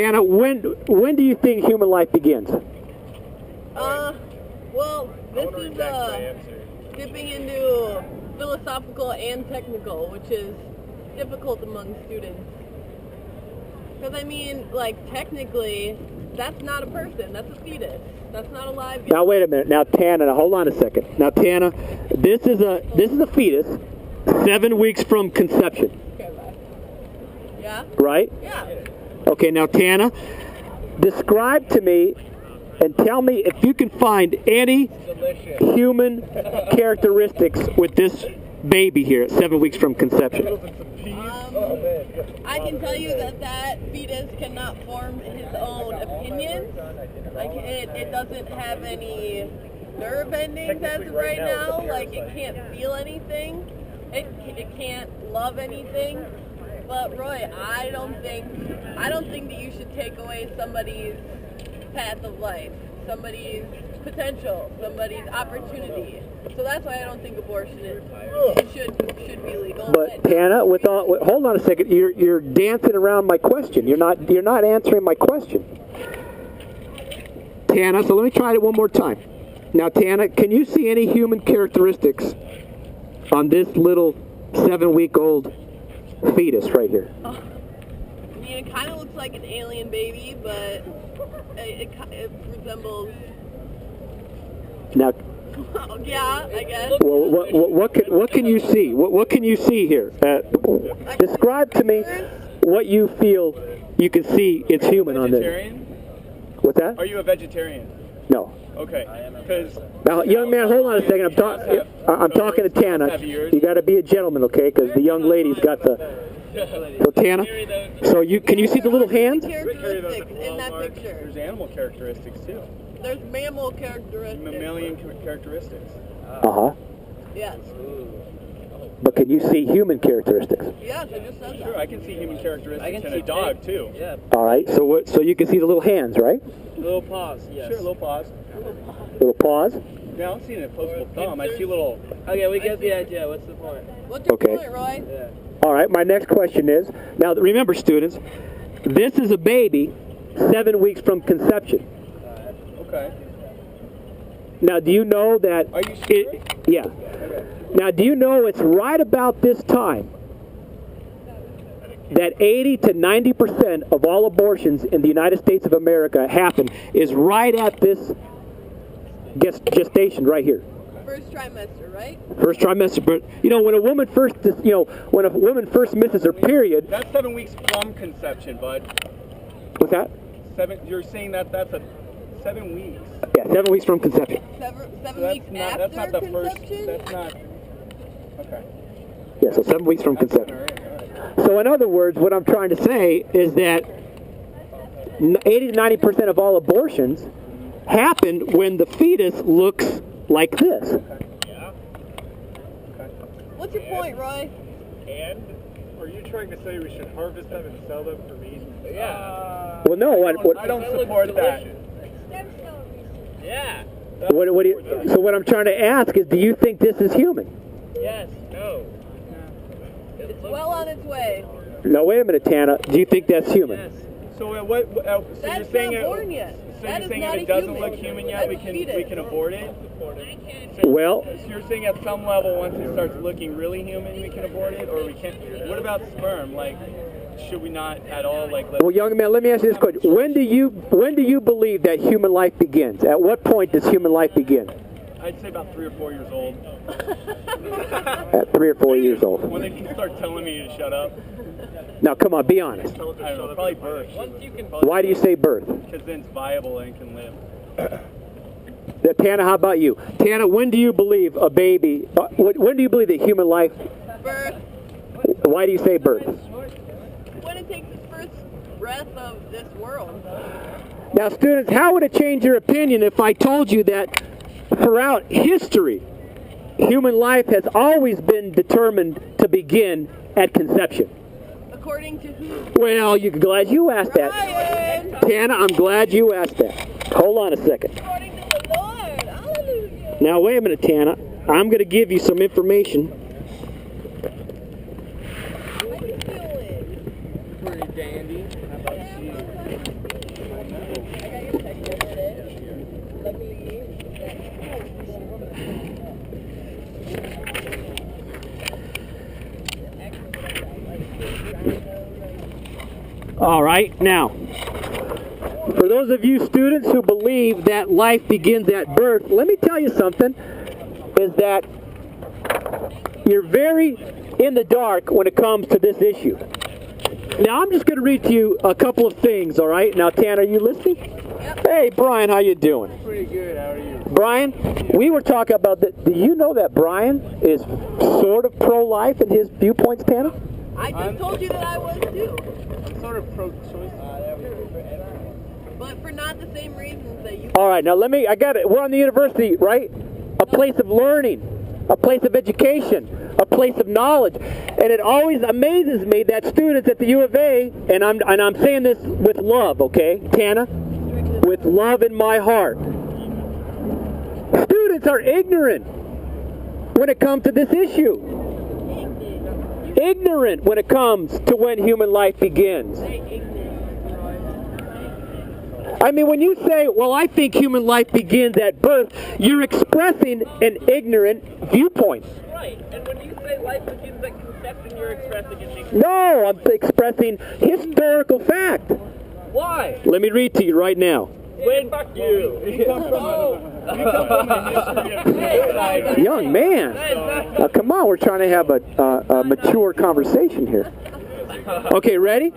Tana, when do you think human life begins? Well, this is dipping into philosophical and technical, which is difficult among students. Because, I mean, like, technically, that's not a person. That's a fetus. That's not a live... Now, wait a minute. Now, Tana, hold on a second. Now, Tana, this is a fetus 7 weeks from conception. Okay, bye. Yeah? Right? Yeah. Okay, now, Tana, describe to me and tell me if you can find any human characteristics with this baby here at 7 weeks from conception. I can tell you that fetus cannot form his own opinions. Like, it doesn't have any nerve endings as of right now. Like, it can't feel anything. It can't love anything. But Roy, I don't think that you should take away somebody's path of life, somebody's potential, somebody's opportunity. So that's why I don't think abortion should be legal. But Tana, hold on a second. You're dancing around my question. You're not answering my question. Tana, so let me try it one more time. Now, Tana, can you see any human characteristics on this little 7-week-old fetus right here? I mean, it kind of looks like an alien baby, but it resembles... Now, yeah, I guess. well, what can you see? What can you see here? Describe to me what you feel you can see it's human on this. What's that? Are you a vegetarian? No. Okay. Because now, young man, hold on a second. I'm talking to Tana. You got to be a gentleman, okay? Because the young lady's got the. So Tana, so can you see the little hands? Characteristics in that picture. There's animal characteristics too. There's mammal characteristics. Mammalian characteristics. Uh-huh. Yes. But can you see human characteristics? Yes, I just said that. Sure, I can see human characteristics in a dog too. Yeah. All right. So you can see the little hands, right? Little paws. Yes. Sure, little paws. Little paws. Yeah, I don't see an opposable thumb. I see little. Okay, we get the idea. What's the point? What's your Okay. point, Roy? Yeah. All right. My next question is, now remember, students, this is a baby 7 weeks from conception. Okay. Now, do you know that? Are you sure? Yeah. Now, do you know it's right about this time that 80 to 90% of all abortions in the United States of America happen is right at this gestation right here. First trimester, right? First trimester. But when a woman first misses her period. That's 7 weeks from conception, bud. What's that? You're saying that's a 7 weeks. Yeah, 7 weeks from conception. Seven weeks after that's not the conception? first. That's not. Okay. Yeah, so 7 weeks from conception. All right. So in other words, what I'm trying to say is that 80 to 90% of all abortions happen when the fetus looks like this. Yeah. Okay. What's your point, Roy? And are you trying to say we should harvest them and sell them for meat? Yeah. Well, no. I don't support that. Yeah. So what I'm trying to ask is, do you think this is human? Yes. No. It's well on its way. No, wait a minute, Tana. Do you think that's human? Yes. So so That's you're saying not born yet. So That you're is saying not if it a doesn't human. look human yet, That's we a fetus. can abort it? Well, So you're saying at some level, once it starts looking really human, we can abort it, or we can't? What about sperm? Like, should we not at all let? well, young man, let me ask you this question: When do you believe that human life begins? At what point does human life begin? I'd say about 3 or 4 years old. At 3 or 4 years old. When they can start telling me to shut up. Now, come on, be honest. I don't know, probably birth. Why do you say birth? Because then it's viable and can live. Tana, how about you? Tana, when do you believe a baby? When do you believe that human life? Birth. Why do you say birth? When it takes its first breath of this world. Now, students, how would it change your opinion if I told you that throughout history, human life has always been determined to begin at conception? According to who? Well, you're glad you asked that. Ryan! Tana, I'm glad you asked that. Hold on a second. According to the Lord. Hallelujah. Now, wait a minute, Tana. I'm going to give you some information. How you feeling? Pretty dandy. How about you? your text yesterday. Luckily. All right, now, for those of you students who believe that life begins at birth, let me tell you something, is that you're very in the dark when it comes to this issue. Now, I'm just going to read to you a couple of things, all right? Now, Tan, are you listening? Yep. Hey, Brian, how you doing? Pretty good. How are you? Brian, we were talking about that. Do you know that Brian is sort of pro-life in his viewpoints, Tana? I just told you that I was too. I'm sort of pro-choice. But for not the same reasons that you. All right, now I got it. We're on the university, right? A place of learning, a place of education, a place of knowledge. And it always amazes me that students at the U of A, and I'm saying this with love, okay, Tana? With love in my heart. Students are ignorant when it comes to this issue. Ignorant when it comes to when human life begins. I mean, when you say, well, I think human life begins at birth, you're expressing an ignorant viewpoint. Right, and when you say life begins at conception, you're expressing an ignorant. No, I'm expressing historical fact. Why? Let me read to you right now. When fuck you. You come from a history of suicide. Young man, now, come on, we're trying to have a mature conversation here. Okay, ready?